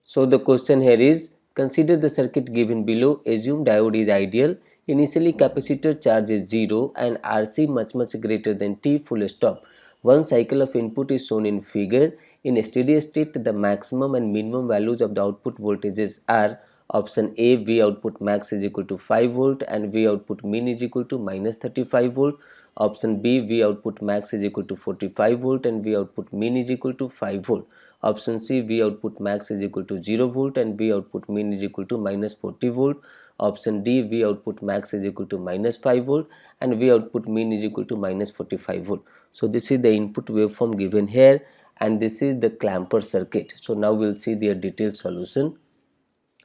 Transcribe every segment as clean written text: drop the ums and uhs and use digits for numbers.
So the question here is, consider the circuit given below. Assume diode is ideal. Initially capacitor charge is 0 and RC much greater than T full stop. One cycle of input is shown in figure. In a steady state, the maximum and minimum values of the output voltages are option A, V output max is equal to 5 volt and V output min is equal to minus 35 volt. Option B, V output max is equal to 45 volt and V output min is equal to 5 volt. Option C, V output max is equal to 0 volt and V output min is equal to minus 40 volt. Option D, V output max is equal to minus 5 volt and V output min is equal to minus 45 volt. So this is the input waveform given here and this is the clamper circuit. So now we will see their detailed solution.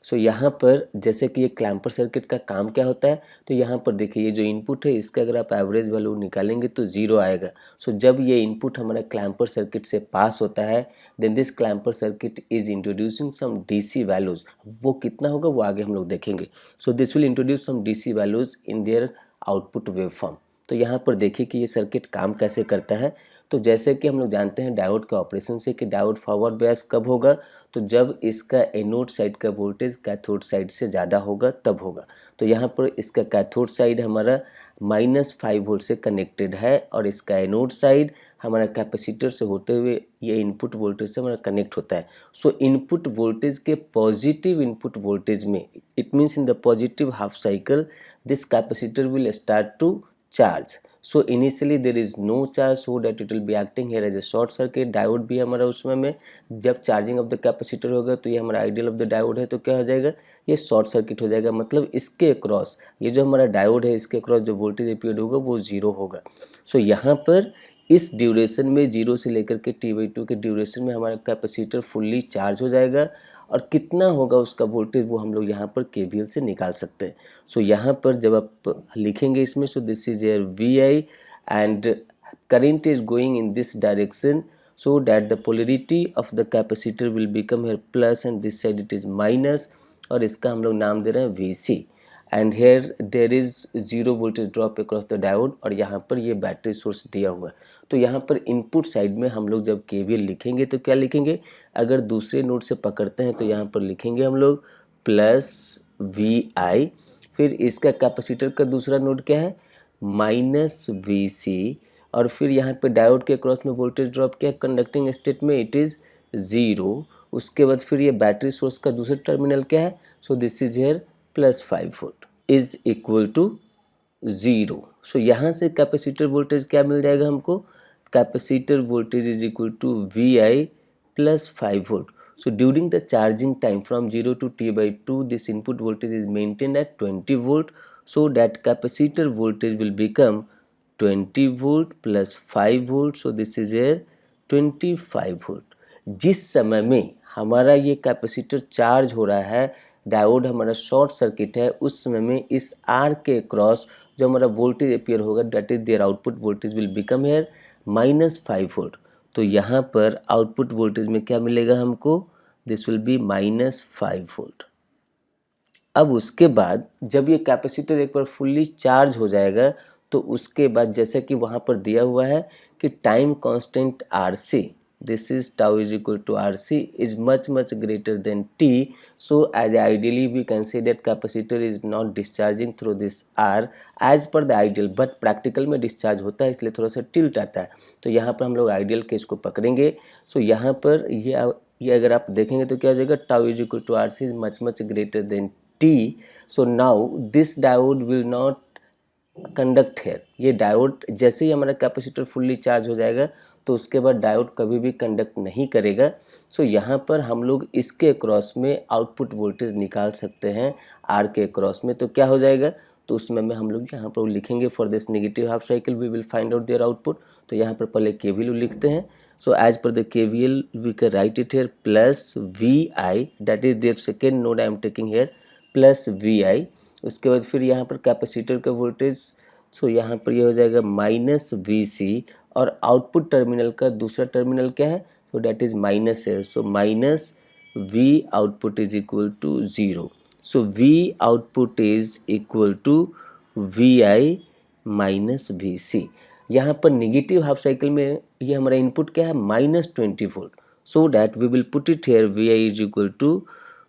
सो यहाँ पर जैसे कि ये clamper circuit का काम क्या होता है, तो यहाँ पर देखिए ये जो इनपुट है इसका अगर आप एवरेज वैल्यू निकालेंगे तो 0 आएगा. सो जब ये इनपुट हमारा क्लैम्पर सर्किट से पास होता है then this clamper circuit is introducing some DC values. वो कितना होगा वो आगे हम लोग देखेंगे. So this will introduce some DC values in their output waveform. तो यहाँ पर देखिए कि ये सर्किट काम कैसे करता है. तो जैसे कि हम लोग जानते हैं डायोड का ऑपरेशन से कि डायोड फॉरवर्ड बायस कब होगा, तो जब इसका एनोड साइड का वोल्टेज कैथोड साइड से ज़्यादा होगा तब होगा. तो यहाँ पर इसका कैथोड साइड हमारा -5 वोल्ट से कनेक्टेड है और इसका एनोड साइड हमारा कैपेसिटर से होते हुए ये इनपुट वोल्टेज से हमारा कनेक्ट होता है. सो इनपुट वोल्टेज के पॉजिटिव इनपुट वोल्टेज में it means in the positive half cycle this capacitor will start to charge. So initially there is no charge so that it will be acting here as a short circuit. Diode भी हमारा उस समय में जब charging of the capacitor होगा तो ये हमारा आइडियल ऑफ द डायोड है तो क्या हो जाएगा, ये शॉर्ट सर्किट हो जाएगा. मतलब इसके अक्रॉस ये जो हमारा डायोड है इसके अक्रॉस जो वोल्टेज अपीयर होगा वो 0 होगा. सो यहाँ पर इस ड्यूरेशन में 0 से लेकर के T/2 के ड्यूरेशन में हमारा कैपेसिटर फुल्ली चार्ज हो जाएगा और कितना होगा उसका वोल्टेज वो हम लोग यहाँ पर KVL से निकाल सकते हैं. सो यहाँ पर जब आप लिखेंगे इसमें सो this is your VI and current is going in this direction so that the polarity of the capacitor will become here plus and this side it is minus और इसका हम लोग नाम दे रहे हैं VC and here there is 0 voltage drop across the diode और यहाँ पर ये बैटरी सोर्स दिया हुआ है. तो यहाँ पर इनपुट साइड में हम लोग जब KVL लिखेंगे तो क्या लिखेंगे, अगर दूसरे नोड से पकड़ते हैं तो यहाँ पर लिखेंगे हम लोग प्लस VI. फिर इसका कैपेसिटर का दूसरा नोड क्या है माइनस VC और फिर यहाँ पे डायोड के क्रॉस में वोल्टेज ड्रॉप क्या है कंडक्टिंग स्टेट में इट इज़ 0. उसके बाद फिर ये बैटरी सोर्स का दूसरा टर्मिनल क्या है, so this is here +5 volt is equal to 0. So यहाँ से कैपेसिटर वोल्टेज क्या मिल जाएगा हमको, capacitor voltage is equal to VI +5 volt. So during the charging time from 0 to T/2 this input voltage is maintained at 20 volt so that capacitor voltage will become 20 volt plus 5 volt so this is a 25 volt. जिस समय में हमारा ये capacitor charge हो रहा है diode हमारा short circuit है उस समय में इस R के क्रॉस जो हमारा वोल्टेज अपीयर होगा that is their output voltage will become here -5 volt. तो यहाँ पर आउटपुट वोल्टेज में क्या मिलेगा हमको, दिस विल बी -5 वोल्ट. अब उसके बाद जब ये कैपेसिटर एक बार फुल्ली चार्ज हो जाएगा तो उसके बाद जैसे कि वहाँ पर दिया हुआ है कि time constant RC this is tau is equal to RC is much greater than T. So as ideally we can say that capacitor is not discharging through this R as per the ideal but practical में discharge होता है इसलिए थोड़ा सा tilt आता है. तो यहाँ पर हम लोग आइडियल केस को पकड़ेंगे. सो यहाँ पर ये अगर आप देखेंगे तो क्या हो जाएगा tau is equal to RC is much greater than T. So now this diode will not conduct here. ये डायोड जैसे ही हमारा कैपेसिटर फुल्ली चार्ज हो जाएगा तो उसके बाद डायोड कभी भी कंडक्ट नहीं करेगा. सो यहाँ पर हम लोग इसके क्रॉस में आउटपुट वोल्टेज निकाल सकते हैं R के क्रॉस में. तो क्या हो जाएगा, तो उसमें में हम लोग यहाँ पर लिखेंगे for this negative half cycle we will find out their output. तो यहाँ पर पहले KVL लिखते हैं. So as per the KVL we can write it here plus VI that is their second node I am taking here plus VI. उसके बाद फिर यहाँ पर कैपेसिटर का वोल्टेज सो यहाँ पर ये हो जाएगा -VC और आउटपुट टर्मिनल का दूसरा टर्मिनल क्या है, सो डैट इज माइनस है. So -V output is equal to 0. So V output is equal to VI -VC. यहाँ पर निगेटिव हाफ साइकिल में ये हमारा इनपुट क्या है -20 volt. so that we will put it here Vi is equal to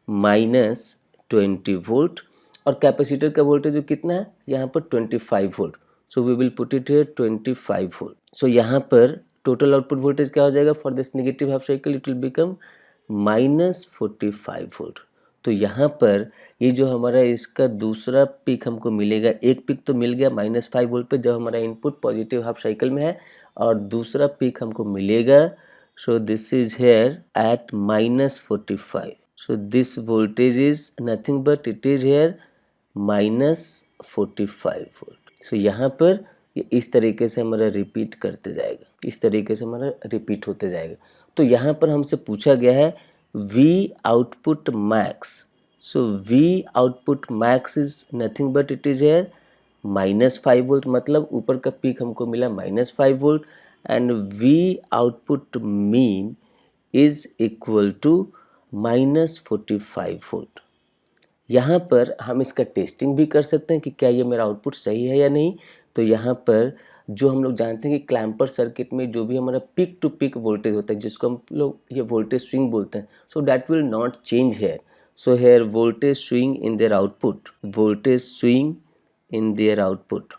-20 volt और capacitor का voltage जो कितना है यहाँ पर 25 volt, so we will put it here 25 volt. So यहाँ पर टोटल आउटपुट वोल्टेज क्या हो जाएगा for this negative half cycle, it will become -45 volt. तो यहाँ पर ये जो हमारा इसका दूसरा पिक हमको मिलेगा, एक पिक तो मिल गया -5 वोल्ट पे जब हमारा इनपुट पॉजिटिव हाफ साइकिल में है, और दूसरा पिक हमको मिलेगा, so this is here at -45। So this voltage is nothing but it is here -45 volt. So यहाँ पर ये इस तरीके से हमारा रिपीट करते जाएगा, इस तरीके से हमारा रिपीट होते जाएगा। तो यहाँ पर हमसे पूछा गया है V output max, so V output max is nothing but it is here -5 volt, मतलब ऊपर का पीक हमको मिला -5 volt, and V output mean is equal to -45 volt. यहाँ पर हम इसका टेस्टिंग भी कर सकते हैं कि क्या ये मेरा आउटपुट सही है या नहीं। तो यहाँ पर जो हम लोग जानते हैं कि क्लैम्पर सर्किट में जो भी हमारा पिक टू पिक वोल्टेज होता है, जिसको हम लोग ये वोल्टेज स्विंग बोलते हैं, so that will not change here. So here voltage swing in their output, voltage swing in their output.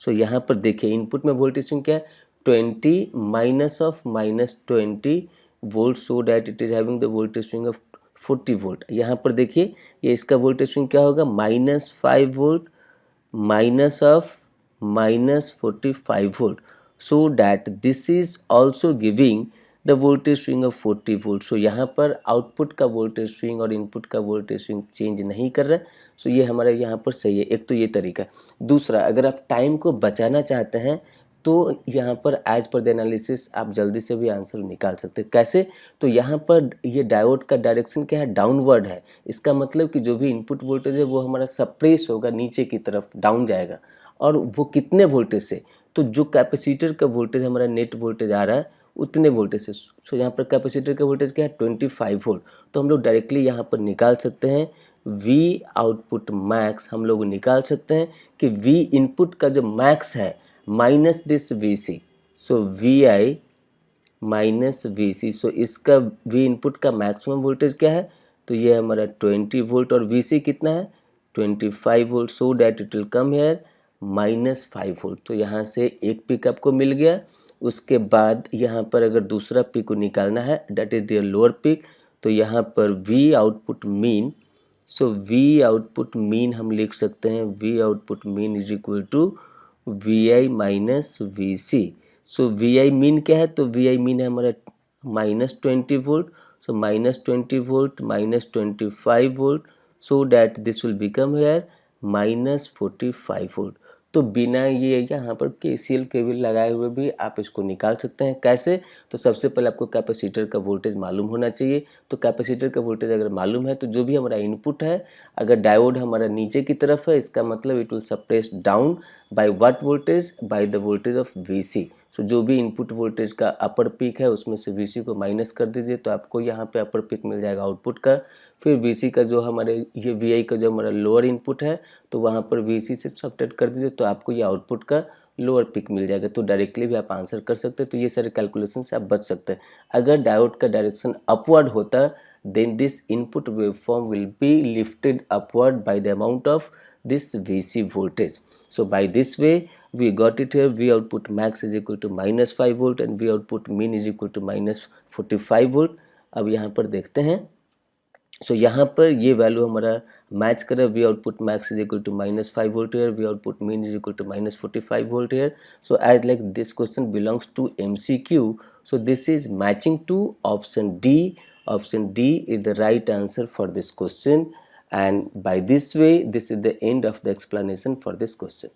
So यहाँ पर देखिए इनपुट में वोल्टेज स्विंग क्या है, 20 minus of -20 volt, so that it is having the voltage swing of 40 volt. यहाँ पर देखिए ये इसका वोल्टेज स्विंग क्या होगा, -5 volt minus of -45 volt, so that this is also giving the voltage swing of 40 volt. So यहाँ पर output का वोल्टेज स्विंग और इनपुट का वोल्टेज स्विंग चेंज नहीं कर रहा है। सो ये हमारा यहाँ पर सही है। एक तो ये तरीका। दूसरा, अगर आप टाइम को बचाना चाहते हैं तो यहाँ पर एज पर द एनालिसिस आप जल्दी से भी आंसर निकाल सकते हैं। कैसे? तो यहाँ पर ये डायोड का डायरेक्शन क्या है, डाउनवर्ड है। इसका मतलब कि जो भी इनपुट वोल्टेज है वो हमारा सप्रेस होगा, नीचे की तरफ डाउन जाएगा। और वो कितने वोल्टेज से, तो जो कैपेसिटर का वोल्टेज हमारा नेट वोल्टेज आ रहा है उतने वोल्टेज से। सो यहाँ पर कैपेसिटर का वोल्टेज क्या है, 25 वोल्ट। तो हम लोग डायरेक्टली यहाँ पर निकाल सकते हैं V आउटपुट मैक्स, हम लोग निकाल सकते हैं कि V इनपुट का जो मैक्स है minus this VC, so VI minus VC। सो इसका V इनपुट का मैक्सिमम वोल्टेज क्या है, तो ये हमारा 20 वोल्ट, और VC कितना है 25 volt, so that it will come here -5 volt. तो यहाँ से एक पिक आपको मिल गया। उसके बाद यहाँ पर अगर दूसरा पिक को निकालना है, that is their lower peak, तो यहाँ पर V output mean, so V output mean हम लिख सकते हैं V output mean is equal to VI minus VC। So VI mean क्या है, तो VI मीन है हमारा -20 volt, so -20 volt -25 volt, so that this will become here -45 volt. तो बिना ये यहाँ पर KCL केवीएल लगाए हुए भी आप इसको निकाल सकते हैं। कैसे? तो सबसे पहले आपको कैपेसिटर का वोल्टेज मालूम होना चाहिए। तो कैपेसिटर का वोल्टेज अगर मालूम है तो जो भी हमारा इनपुट है, अगर डायोड हमारा नीचे की तरफ है, इसका मतलब it will suppress down by what voltage, by the voltage of VC। सो जो भी इनपुट वोल्टेज का अपर पिक है उसमें से VC को माइनस कर दीजिए, तो आपको यहाँ पे अपर पिक मिल जाएगा आउटपुट का। फिर VC का जो हमारे ये VI का जो हमारा लोअर इनपुट है, तो वहाँ पर VC से सब्ट्रैक्ट कर दीजिए, तो आपको ये आउटपुट का लोअर पिक मिल जाएगा। तो डायरेक्टली भी आप आंसर कर सकते हैं। तो ये सारे कैलकुलेशन से आप बच सकते हैं। अगर डायोड का डायरेक्शन अपवर्ड होता, then this input waveform will be lifted upward by the amount of this VC voltage. So by this way we got it here, V output max is equal to -5 volt and V output mean is equal to -45 volt. अब यहाँ पर देखते हैं, सो यहाँ पर ये value हमारा match कर रहा है। V output max is equal to -5 volt here, V output mean is equal to -45 volt here. So as like this question belongs to MCQ, so this is matching to option D. Option D is the right answer for this question, and by this way this is the end of the explanation for this question.